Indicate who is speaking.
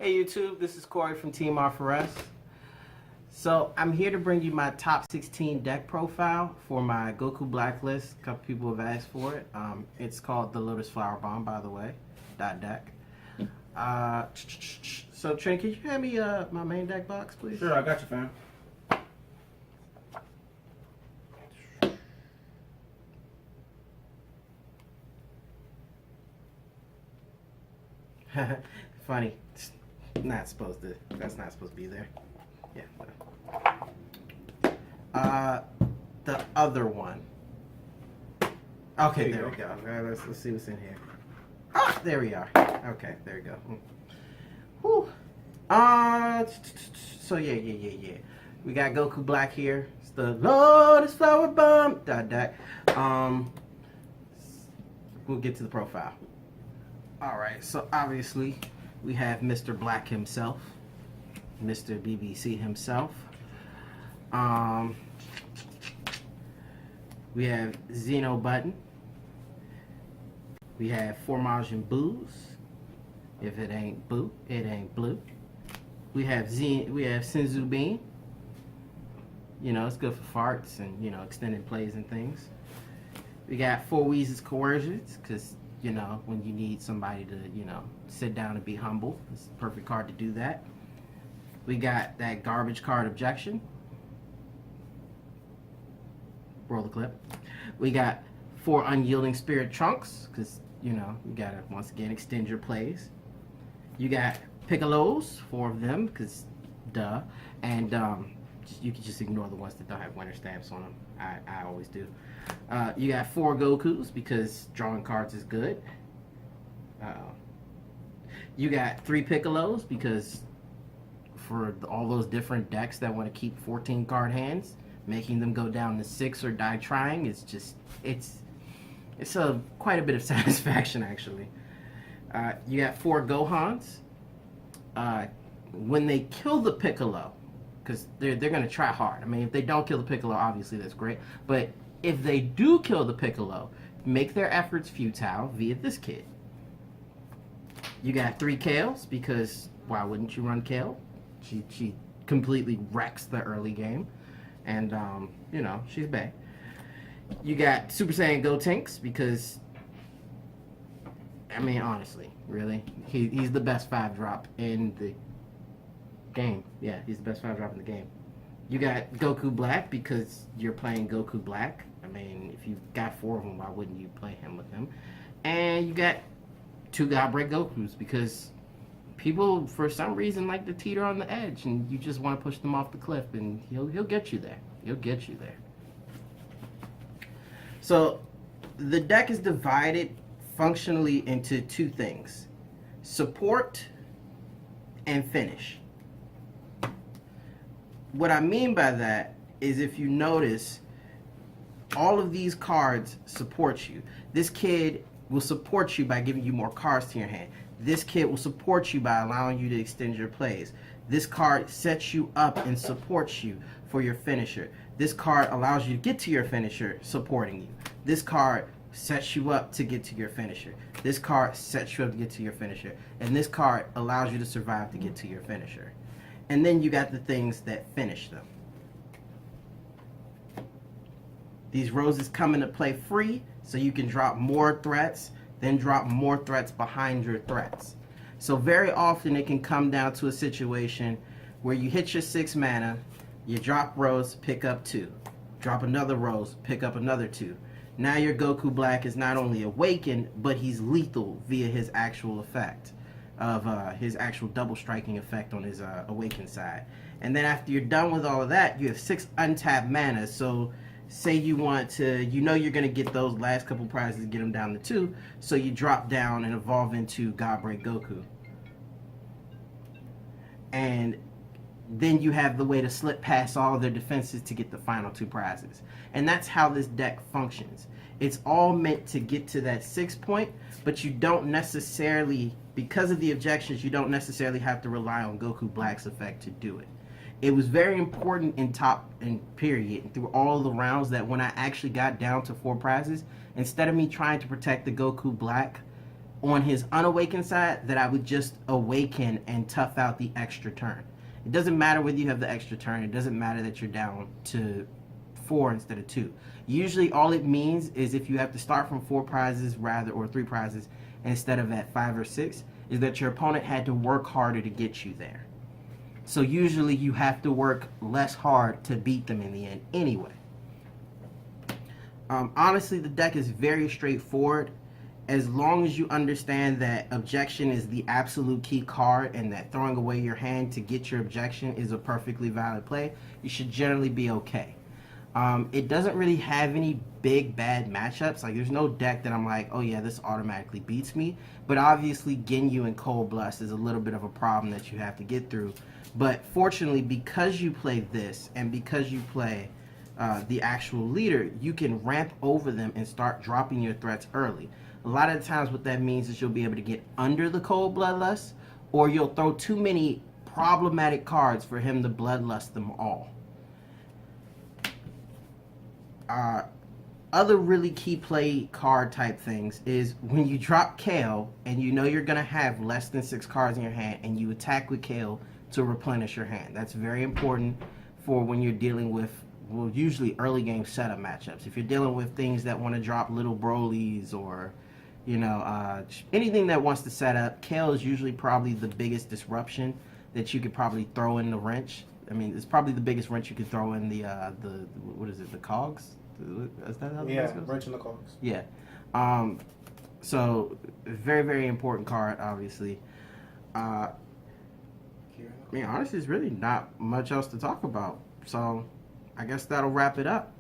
Speaker 1: Hey YouTube, this is Corey from Team R4S. So I'm here to bring you my top 16 deck profile for my Goku Black list. A couple people have asked for it. It's called the Lotus Flower Bomb, by the way. Deck. So Trent, can you hand me my main deck box, please?
Speaker 2: Sure, I got you, fam.
Speaker 1: Funny. That's not supposed to be there. Yeah. The other one. Okay, there we go. Let's see what's in here. Ah, there we are. Okay, there we go. Whew. So yeah. We got Goku Black here. It's the Lotus Flower Bomb. Deck. We'll get to the profile. All right. So obviously, we have Mr. Black himself, Mr. BBC himself. We have Zeno Button. We have Formage and Booze. If it ain't Boo, it ain't Blue. We have Senzu Bean. You know, it's good for farts and, you know, extended plays and things. We got Four Weezes Coercions, because, you know, when you need somebody to, you know, sit down and be humble, it's the perfect card to do that. We got that garbage card Objection. Roll the clip. We got 4 Unyielding Spirit Trunks, because, you know, you gotta, once again, extend your plays. You got Piccolos, 4 of them, because, duh. And, you can just ignore the ones that don't have winter stamps on them. I always do. You got 4 Gokus, because drawing cards is good. You got 3 Piccolos, because for all those different decks that want to keep 14 card hands, making them go down to 6 or die trying is just, it's quite a bit of satisfaction, actually. You got 4 Gohans. When they kill the Piccolo, because they're going to try hard. I mean, if they don't kill the Piccolo, obviously that's great. But if they do kill the Piccolo, make their efforts futile via this kid. You got 3 Kales, because why wouldn't you run Kale? She completely wrecks the early game. And, you know, she's back. You got Super Saiyan Gotenks, because, I mean, honestly, really, he's the best 5-drop in the game. Yeah, he's the best 5-drop in the game. You got Goku Black, because you're playing Goku Black. I mean, if you got 4 of them, why wouldn't you play him with him? And you got 2 Godbreak Gokus, because people, for some reason, like to teeter on the edge, and you just want to push them off the cliff, and he'll get you there. He'll get you there. So, the deck is divided functionally into 2 things: support and finish. What I mean by that is, if you notice, all of these cards support you. This kid will support you by giving you more cards to your hand. This kid will support you by allowing you to extend your plays. This card sets you up and supports you for your finisher. This card allows you to get to your finisher, supporting you. This card sets you up to get to your finisher. This card sets you up to get to your finisher. And this card allows you to survive to get to your finisher. And then you got the things that finish them. These roses come into play free, so you can drop more threats, then drop more threats behind your threats. So very often it can come down to a situation where you hit your 6 mana, you drop rose, pick up 2. Drop another rose, pick up another 2. Now your Goku Black is not only awakened, but he's lethal via his actual effect of his actual double striking effect on his awakened side. And then after you're done with all of that, you have 6 untapped mana. So say you want to, you know you're going to get those last couple prizes to get them down to 2, so you drop down and evolve into Godbreak Goku. And then you have the way to slip past all of their defenses to get the final 2 prizes. And that's how this deck functions. It's all meant to get to that 6 point, but you don't necessarily, because of the objections, you don't necessarily have to rely on Goku Black's effect to do it. It was very important in top and period and through all the rounds that when I actually got down to 4 prizes, instead of me trying to protect the Goku Black on his unawakened side that I would just awaken and tough out the extra turn. It doesn't matter whether you have the extra turn. It doesn't matter that you're down to 4 instead of 2. Usually all it means is if you have to start from 4 prizes rather, or 3 prizes instead of at 5 or 6, is that your opponent had to work harder to get you there. So usually you have to work less hard to beat them in the end anyway. Honestly, the deck is very straightforward. As long as you understand that objection is the absolute key card and that throwing away your hand to get your objection is a perfectly valid play, you should generally be okay. It doesn't really have any big bad matchups. Like, there's no deck that I'm like, oh yeah, this automatically beats me. But obviously Ginyu and Cold Blast is a little bit of a problem that you have to get through. But fortunately, because you play this and because you play the actual leader, you can ramp over them and start dropping your threats early. A lot of the times what that means is you'll be able to get under the Cold Bloodlust, or you'll throw too many problematic cards for him to Bloodlust them all. Other really key play card type things is when you drop Kale and you know you're going to have less than 6 cards in your hand and you attack with Kale to replenish your hand. That's very important for when you're dealing with, well, usually early game setup matchups. If you're dealing with things that want to drop little Brolys or, you know, anything that wants to set up, Kale is usually probably the biggest disruption that you could probably throw in the wrench. I mean, it's probably the biggest wrench you could throw in the what is it, the cogs? Is that how
Speaker 2: yeah, wrench in the cogs.
Speaker 1: Yeah. So very, very important card, obviously. I mean, honestly, there's really not much else to talk about. So I guess that'll wrap it up.